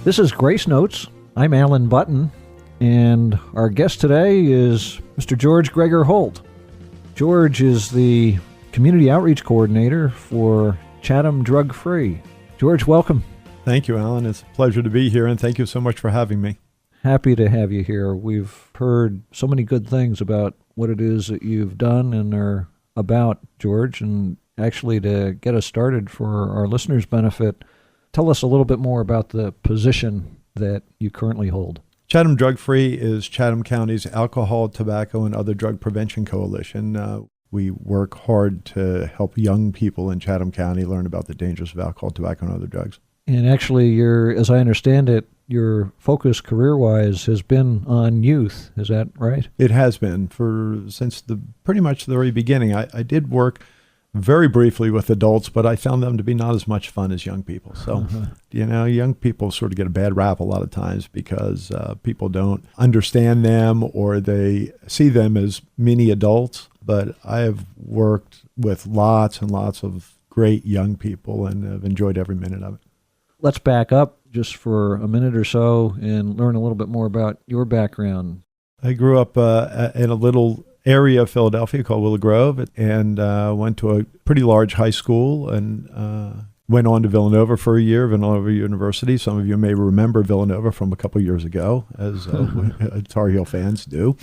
This is Grace Notes. I'm Alan Button, and our guest today is Mr. George Greger-Holt. George is the Community Outreach Coordinator for Chatham Drug Free. George, welcome. Thank you, Alan. It's a pleasure to be here, and thank you so much for having me. Happy to have you here. We've heard so many good things about what it is that you've done and are about, George, and actually to get us started for our listeners' benefit, tell us a little bit more about the position that you currently hold. Chatham Drug Free is Chatham County's alcohol, tobacco, and other drug prevention coalition. We work hard to help young people in Chatham County learn about the dangers of alcohol, tobacco, and other drugs. And actually, as I understand it, your focus career-wise has been on youth. Is that right? It has been since pretty much the very beginning. I did work very briefly with adults, but I found them to be not as much fun as young people. So, young people sort of get a bad rap a lot of times because people don't understand them or they see them as mini adults. But I have worked with lots and lots of great young people and have enjoyed every minute of it. Let's back up just for a minute or so and learn a little bit more about your background. I grew up in a little area of Philadelphia called Willow Grove, and went to a pretty large high school and went on to Villanova for a year, Villanova University. Some of you may remember Villanova from a couple years ago, as Tar Heel fans do.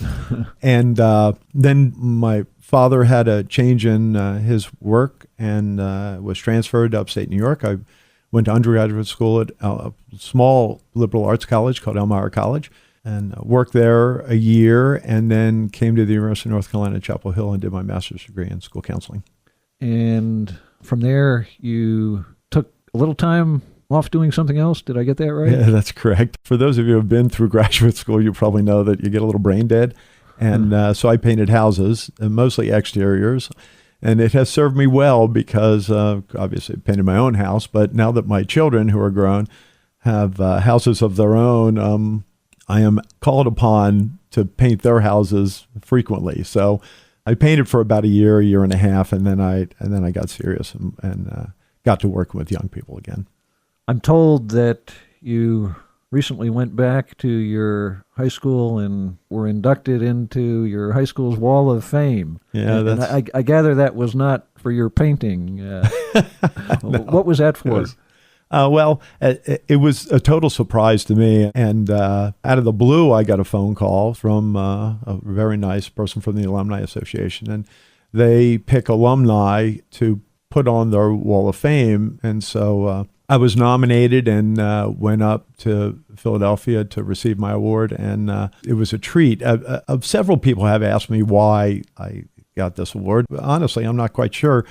And then my father had a change in his work and was transferred to upstate New York. I went to undergraduate school at a small liberal arts college called Elmira College, and worked there a year, and then came to the University of North Carolina at Chapel Hill and did my master's degree in school counseling. And from there, you took a little time off doing something else. Did I get that right? Yeah, that's correct. For those of you who have been through graduate school, you probably know that you get a little brain dead. And so I painted houses, mostly exteriors. And it has served me well because obviously I painted my own house. But now that my children, who are grown, have houses of their own, I am called upon to paint their houses frequently. So I painted for about a year and a half, and then I got serious and got to work with young people again. I'm told that you recently went back to your high school and were inducted into your high school's Wall of Fame. Yeah, and I gather that was not for your painting. No, what was that for? It was a total surprise to me. And out of the blue, I got a phone call from a very nice person from the Alumni Association. And they pick alumni to put on their Wall of Fame. And so I was nominated and went up to Philadelphia to receive my award. And it was a treat. Several people have asked me why I got this award. Honestly, I'm not quite sure.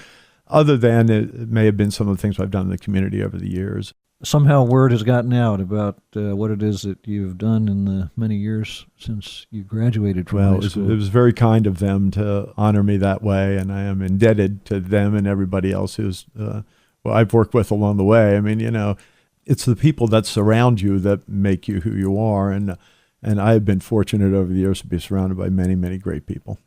Other than it may have been some of the things I've done in the community over the years. Somehow word has gotten out about what it is that you've done in the many years since you graduated from high school. It was very kind of them to honor me that way, and I am indebted to them and everybody else who's I've worked with along the way. I mean, it's the people that surround you that make you who you are, and I have been fortunate over the years to be surrounded by many, many great people.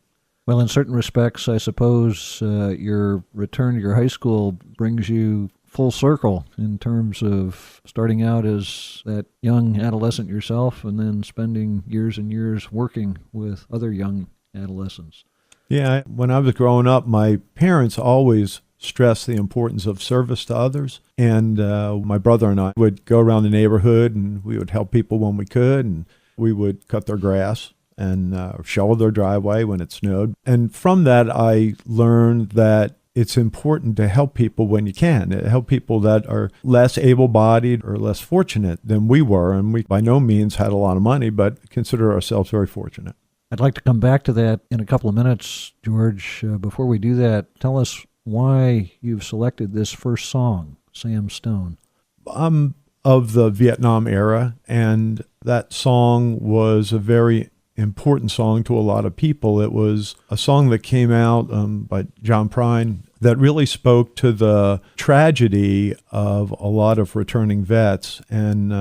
Well, in certain respects, I suppose your return to your high school brings you full circle in terms of starting out as that young adolescent yourself and then spending years and years working with other young adolescents. Yeah, when I was growing up, my parents always stressed the importance of service to others. And my brother and I would go around the neighborhood and we would help people when we could, and we would cut their grass and shovel their driveway when it snowed. And from that, I learned that it's important to help people when you can. Help people that are less able-bodied or less fortunate than we were. And we by no means had a lot of money, but consider ourselves very fortunate. I'd like to come back to that in a couple of minutes, George. Before we do that, tell us why you've selected this first song, Sam Stone. I'm of the Vietnam era, and that song was a very important song to a lot of people. It was a song that came out by John Prine that really spoke to the tragedy of a lot of returning vets. And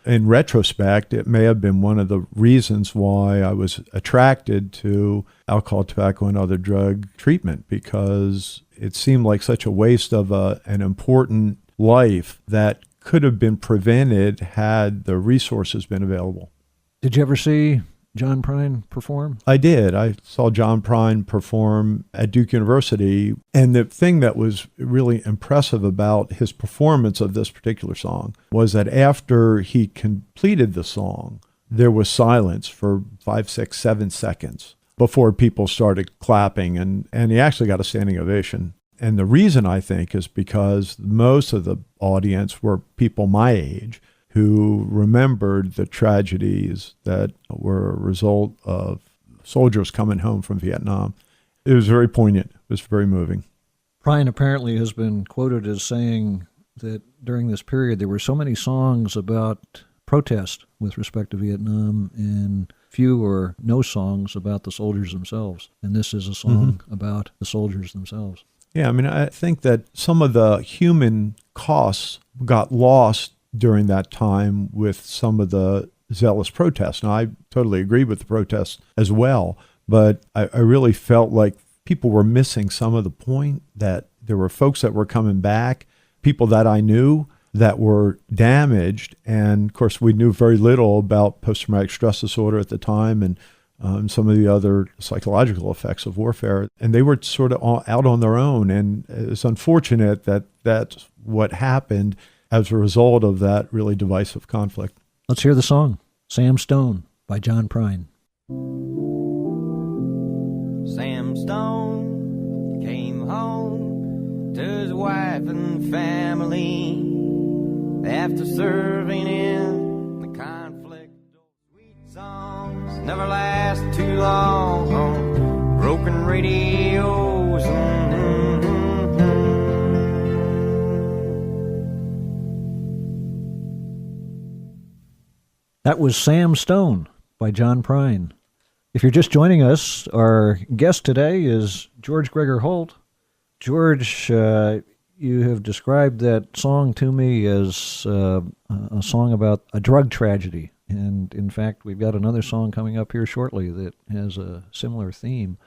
in retrospect, it may have been one of the reasons why I was attracted to alcohol, tobacco, and other drug treatment, because it seemed like such a waste of an important life that could have been prevented had the resources been available. Did you ever see John Prine perform? I did. I saw John Prine perform at Duke University, and the thing that was really impressive about his performance of this particular song was that after he completed the song, there was silence for 5, 6, 7 seconds before people started clapping, and he actually got a standing ovation. And the reason, I think, is because most of the audience were people my age who remembered the tragedies that were a result of soldiers coming home from Vietnam. It was very poignant. It was very moving. Prine apparently has been quoted as saying that during this period there were so many songs about protest with respect to Vietnam and few or no songs about the soldiers themselves. And this is a song about the soldiers themselves. Yeah, I mean, I think that some of the human costs got lost during that time with some of the zealous protests. Now, I totally agree with the protests as well, but I really felt like people were missing some of the point, that there were folks that were coming back, people that I knew that were damaged. And of course, we knew very little about post-traumatic stress disorder at the time and some of the other psychological effects of warfare. And they were sort of out on their own. And it's unfortunate that that's what happened as a result of that really divisive conflict. Let's hear the song, Sam Stone by John Prine. Sam Stone came home to his wife and family after serving in the conflict. Sweet songs never last too long on broken radios. That was Sam Stone by John Prine. If you're just joining us, our guest today is George Greger-Holt. George, you have described that song to me as a song about a drug tragedy. And in fact, we've got another song coming up here shortly that has a similar theme.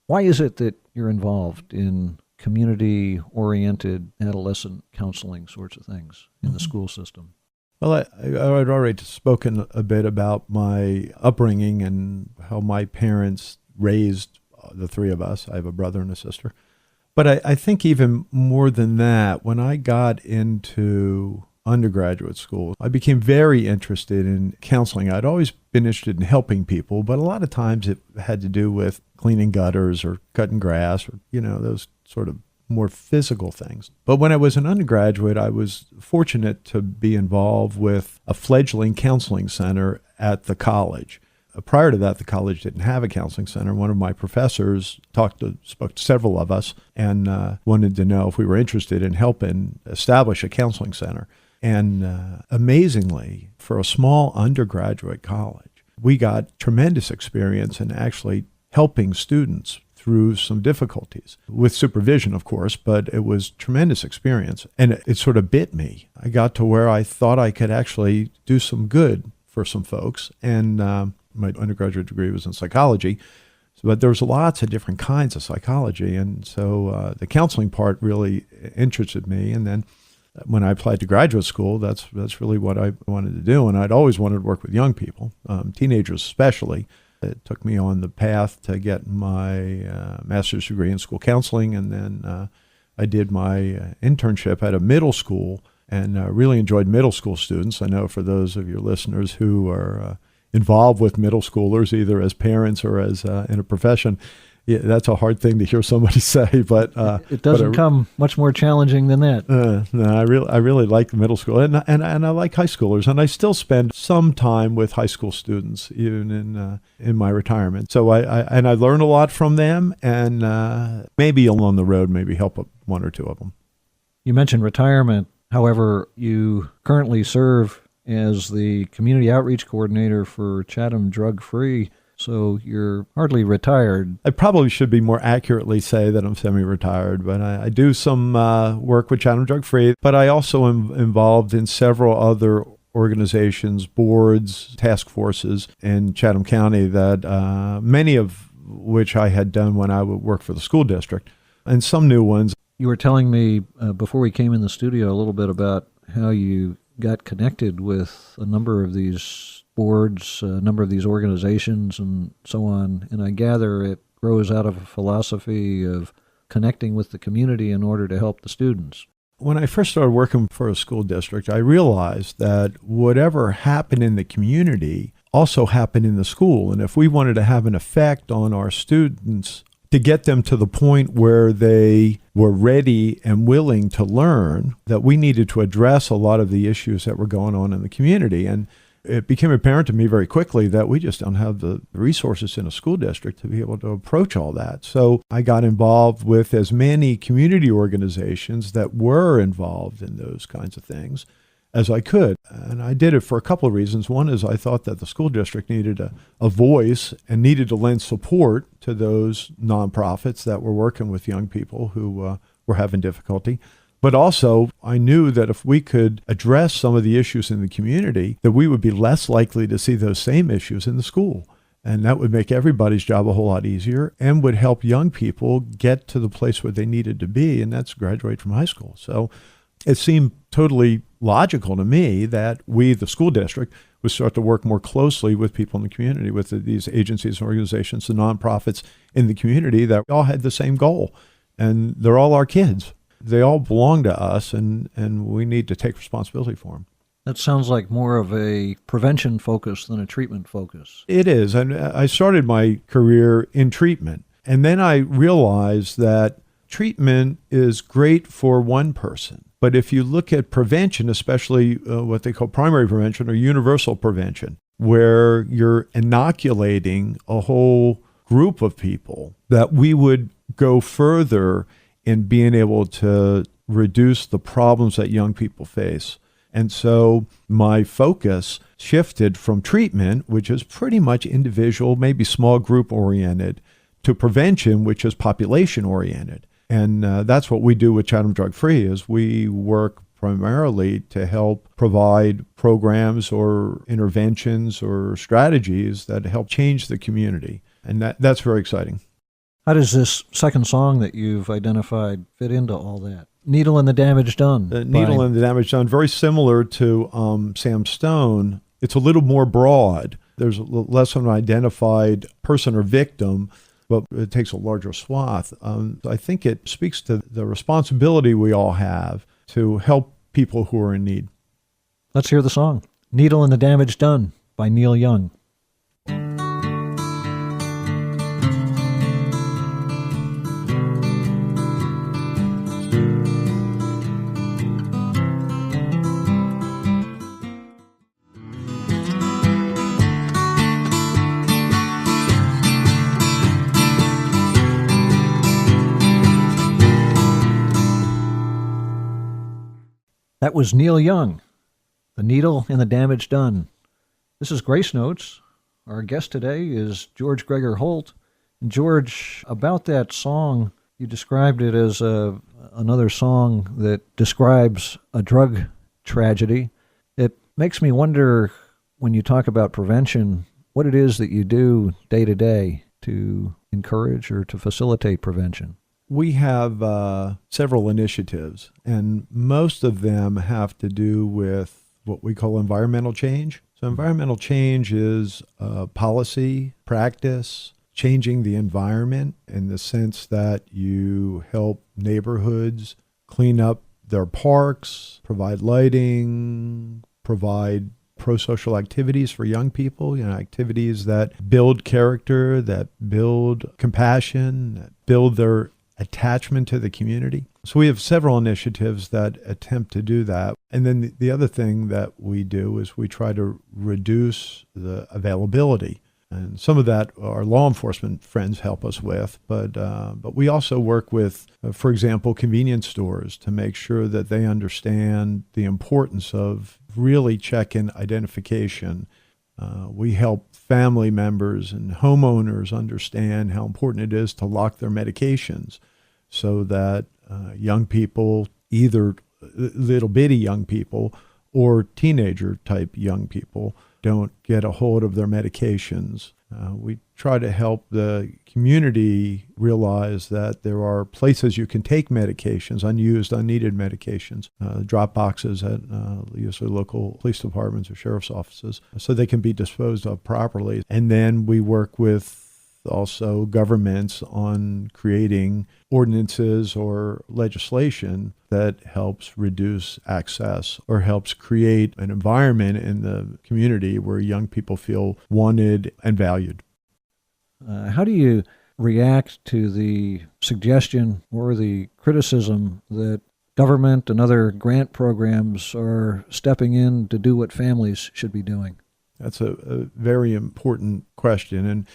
Why is it that you're involved in community-oriented adolescent counseling sorts of things in the school system? Well, I had already spoken a bit about my upbringing and how my parents raised the three of us. I have a brother and a sister. But I think even more than that, when I got into undergraduate school, I became very interested in counseling. I'd always been interested in helping people, but a lot of times it had to do with cleaning gutters or cutting grass or, those sort of more physical things. But when I was an undergraduate, I was fortunate to be involved with a fledgling counseling center at the college. Prior to that, the college didn't have a counseling center. One of my professors spoke to several of us and wanted to know if we were interested in helping establish a counseling center. And amazingly, for a small undergraduate college, we got tremendous experience in actually helping students through some difficulties, with supervision, of course, but it was tremendous experience. And it sort of bit me. I got to where I thought I could actually do some good for some folks. And my undergraduate degree was in psychology, but there was lots of different kinds of psychology. And so the counseling part really interested me. And then when I applied to graduate school, that's really what I wanted to do. And I'd always wanted to work with young people, teenagers especially. It took me on the path to get my master's degree in school counseling, and then I did my internship at a middle school and really enjoyed middle school students. I know for those of your listeners who are involved with middle schoolers, either as parents or as in a profession, yeah, that's a hard thing to hear somebody say, but it doesn't come much more challenging than that. No, I really like the middle school, and I like high schoolers, and I still spend some time with high school students, even in my retirement. So I learn a lot from them, and maybe along the road, maybe help one or two of them. You mentioned retirement. However, you currently serve as the community outreach coordinator for Chatham Drug Free. So you're hardly retired. I probably should be more accurately say that I'm semi-retired, but I do some work with Chatham Drug Free, but I also am involved in several other organizations, boards, task forces in Chatham County that many of which I had done when I would work for the school district, and some new ones. You were telling me before we came in the studio a little bit about how you got connected with a number of these boards, a number of these organizations, and so on. And I gather it grows out of a philosophy of connecting with the community in order to help the students. When I first started working for a school district, I realized that whatever happened in the community also happened in the school. And if we wanted to have an effect on our students, to get them to the point where they were ready and willing to learn, that we needed to address a lot of the issues that were going on in the community. And it became apparent to me very quickly that we just don't have the resources in a school district to be able to approach all that. So I got involved with as many community organizations that were involved in those kinds of things as I could. And I did it for a couple of reasons. One is I thought that the school district needed a voice and needed to lend support to those nonprofits that were working with young people who were having difficulty. But also, I knew that if we could address some of the issues in the community, that we would be less likely to see those same issues in the school. And that would make everybody's job a whole lot easier and would help young people get to the place where they needed to be, and that's graduate from high school. So it seemed totally logical to me that we, the school district, would start to work more closely with people in the community, with these agencies and organizations, the nonprofits in the community that all had the same goal. And they're all our kids. They all belong to us, and we need to take responsibility for them. That sounds like more of a prevention focus than a treatment focus. It is. And I started my career in treatment. And then I realized that treatment is great for one person. But if you look at prevention, especially what they call primary prevention or universal prevention, where you're inoculating a whole group of people, that we would go further in being able to reduce the problems that young people face. And so my focus shifted from treatment, which is pretty much individual, maybe small group oriented, to prevention, which is population oriented. And that's what we do with Chatham Drug Free, is we work primarily to help provide programs or interventions or strategies that help change the community. And that's very exciting. How does this second song that you've identified fit into all that? Needle and the Damage Done. Needle and the Damage Done, very similar to Sam Stone. It's a little more broad. There's less of an identified person or victim, but it takes a larger swath. I think it speaks to the responsibility we all have to help people who are in need. Let's hear the song. Needle and the Damage Done by Neil Young. That was Neil Young, The Needle and the Damage Done. This is Grace Notes. Our guest today is George Greger-Holt. And George, about that song, you described it as another song that describes a drug tragedy. It makes me wonder, when you talk about prevention, what it is that you do day to day to encourage or to facilitate prevention. We have several initiatives, and most of them have to do with what we call environmental change. So environmental change is policy, practice, changing the environment in the sense that you help neighborhoods clean up their parks, provide lighting, provide pro-social activities for young people, activities that build character, that build compassion, that build their attachment to the community. So we have several initiatives that attempt to do that. And then the other thing that we do is we try to reduce the availability. And some of that our law enforcement friends help us with, but we also work with, for example, convenience stores to make sure that they understand the importance of really checking identification. We help family members and homeowners understand how important it is to lock their medications so that young people, either little bitty young people or teenager type young people, don't get a hold of their medications. We try to help the community realize that there are places you can take medications, unused, unneeded medications, drop boxes at usually local police departments or sheriff's offices, so they can be disposed of properly. And then we work with also governments on creating ordinances or legislation that helps reduce access or helps create an environment in the community where young people feel wanted and valued. How do you react to the suggestion or the criticism that government and other grant programs are stepping in to do what families should be doing? That's a very important question. And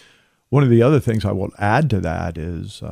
one of the other things I will add to that is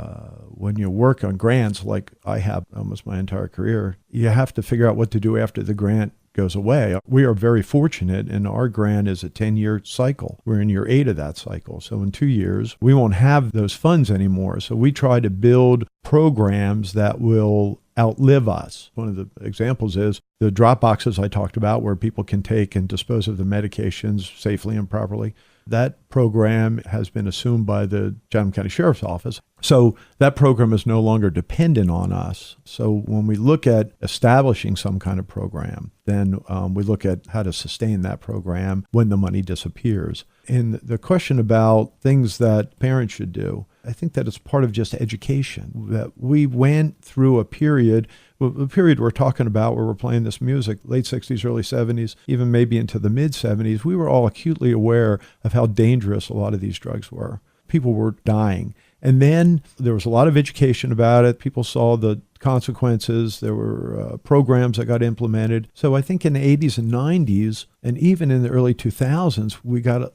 when you work on grants, like I have almost my entire career, you have to figure out what to do after the grant goes away. We are very fortunate, and our grant is a 10-year cycle. We're in year 8 of that cycle. So in 2 years, we won't have those funds anymore. So we try to build programs that will outlive us. One of the examples is the drop boxes I talked about, where people can take and dispose of the medications safely and properly. That program has been assumed by the Chatham County Sheriff's Office. So that program is no longer dependent on us. So when we look at establishing some kind of program, then we look at how to sustain that program when the money disappears. And the question about things that parents should do, I think that it's part of just education. That we went through a period we're talking about where we're playing this music, late 60s, early 70s, even maybe into the mid 70s, we were all acutely aware of how dangerous a lot of these drugs were. People were dying. And then there was a lot of education about it. People saw the consequences. There were programs that got implemented. So I think in the 80s and 90s, and even in the early 2000s, we got,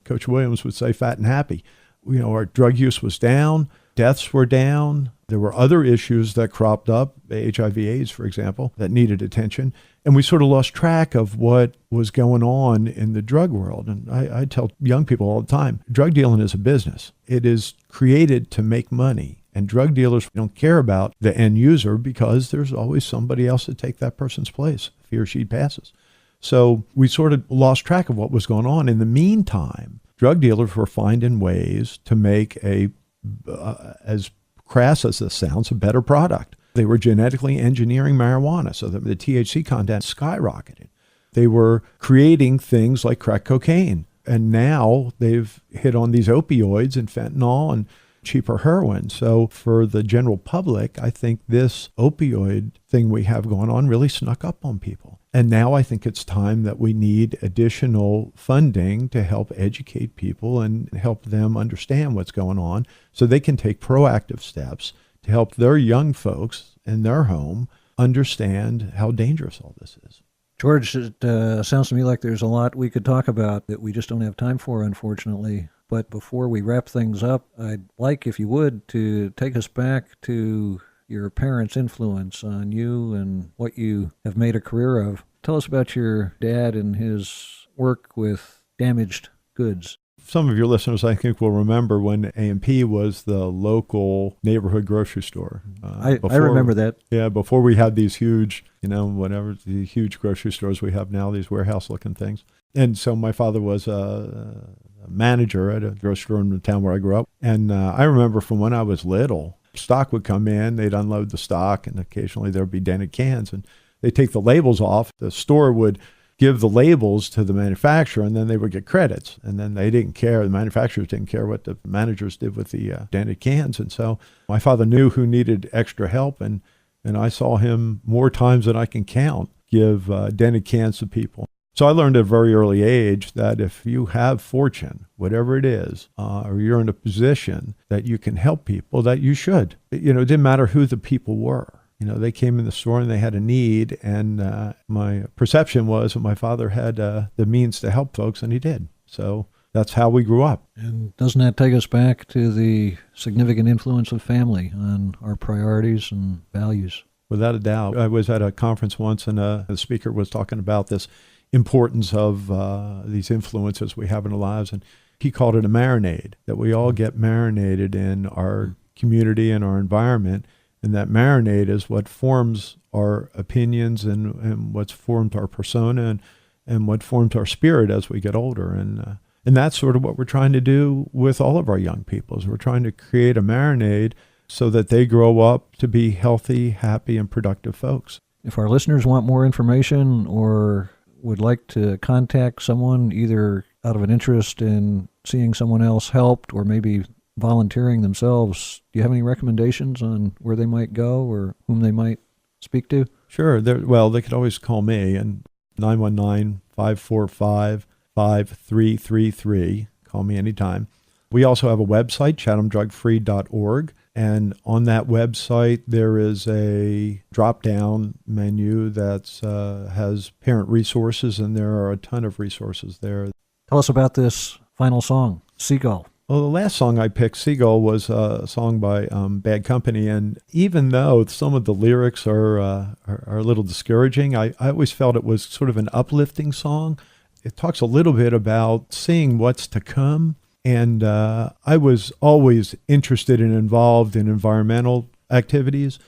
Coach Williams would say, fat and happy. Our drug use was down. Deaths were down. There were other issues that cropped up, HIV/AIDS, for example, that needed attention. And we sort of lost track of what was going on in the drug world. And I tell young people all the time, drug dealing is a business. It is created to make money. And drug dealers don't care about the end user because there's always somebody else to take that person's place if he or she passes. So we sort of lost track of what was going on. In the meantime, drug dealers were finding ways to make as crass as this sounds, a better product. They were genetically engineering marijuana so that the THC content skyrocketed. They were creating things like crack cocaine. And now they've hit on these opioids and fentanyl and cheaper heroin. So for the general public, I think this opioid thing we have going on really snuck up on people. And now I think it's time that we need additional funding to help educate people and help them understand what's going on so they can take proactive steps to help their young folks in their home understand how dangerous all this is. George, it sounds to me like there's a lot we could talk about that we just don't have time for, unfortunately. But before we wrap things up, I'd like, if you would, to take us back to your parents' influence on you and what you have made a career of. Tell us about your dad and his work with damaged goods. Some of your listeners, I think, will remember when A&P was the local neighborhood grocery store. I remember that. Yeah, before we had these huge, the huge grocery stores we have now, these warehouse-looking things. And so my father was a manager at a grocery store in the town where I grew up. And I remember from when I was little, stock would come in, they'd unload the stock, and occasionally there'd be dented cans. And they'd take the labels off. The store would give the labels to the manufacturer, and then they would get credits. And then they didn't care. The manufacturers didn't care what the managers did with the dented cans. And so my father knew who needed extra help, and I saw him more times than I can count give dented cans to people. So I learned at a very early age that if you have fortune, whatever it is, or you're in a position that you can help people, that you should. It didn't matter who the people were. They came in the store and they had a need, and my perception was that my father had the means to help folks, and he did. So that's how we grew up. And doesn't that take us back to the significant influence of family on our priorities and values? Without a doubt. I was at a conference once, and the speaker was talking about this importance of these influences we have in our lives, and he called it a marinade, that we all get marinated in our community and our environment. And that marinade is what forms our opinions and what's formed our persona and what formed our spirit as we get older. And And that's sort of what we're trying to do with all of our young people, is we're trying to create a marinade so that they grow up to be healthy, happy, and productive folks. If our listeners want more information or would like to contact someone either out of an interest in seeing someone else helped or maybe volunteering themselves, do you have any recommendations on where they might go or whom they might speak to? Sure. They could always call me, and 919-545-5333. Call me anytime. We also have a website, chathamdrugfree.org. And on that website, there is a drop-down menu that has parent resources, and there are a ton of resources there. Tell us about this final song, Seagull. Well, the last song I picked, Seagull, was a song by Bad Company. And even though some of the lyrics are a little discouraging, I always felt it was sort of an uplifting song. It talks a little bit about seeing what's to come. And I was always interested and involved in environmental activities.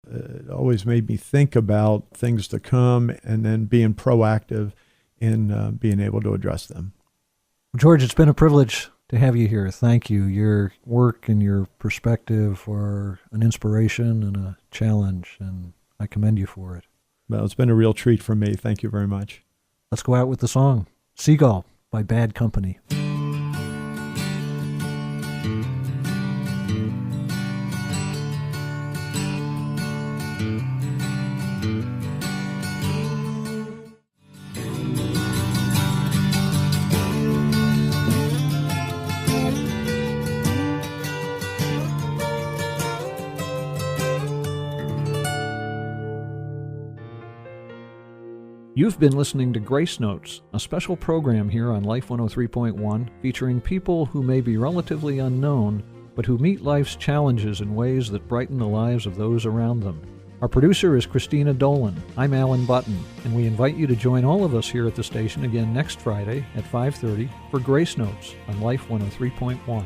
It always made me think about things to come and then being proactive in being able to address them. George, it's been a privilege to have you here. Thank you. Your work and your perspective are an inspiration and a challenge, and I commend you for it. Well, it's been a real treat for me. Thank you very much. Let's go out with the song, Seagull by Bad Company. You've been listening to Grace Notes, a special program here on Life 103.1 featuring people who may be relatively unknown, but who meet life's challenges in ways that brighten the lives of those around them. Our producer is Christina Dolan. I'm Alan Button, and we invite you to join all of us here at the station again next Friday at 5:30 for Grace Notes on Life 103.1.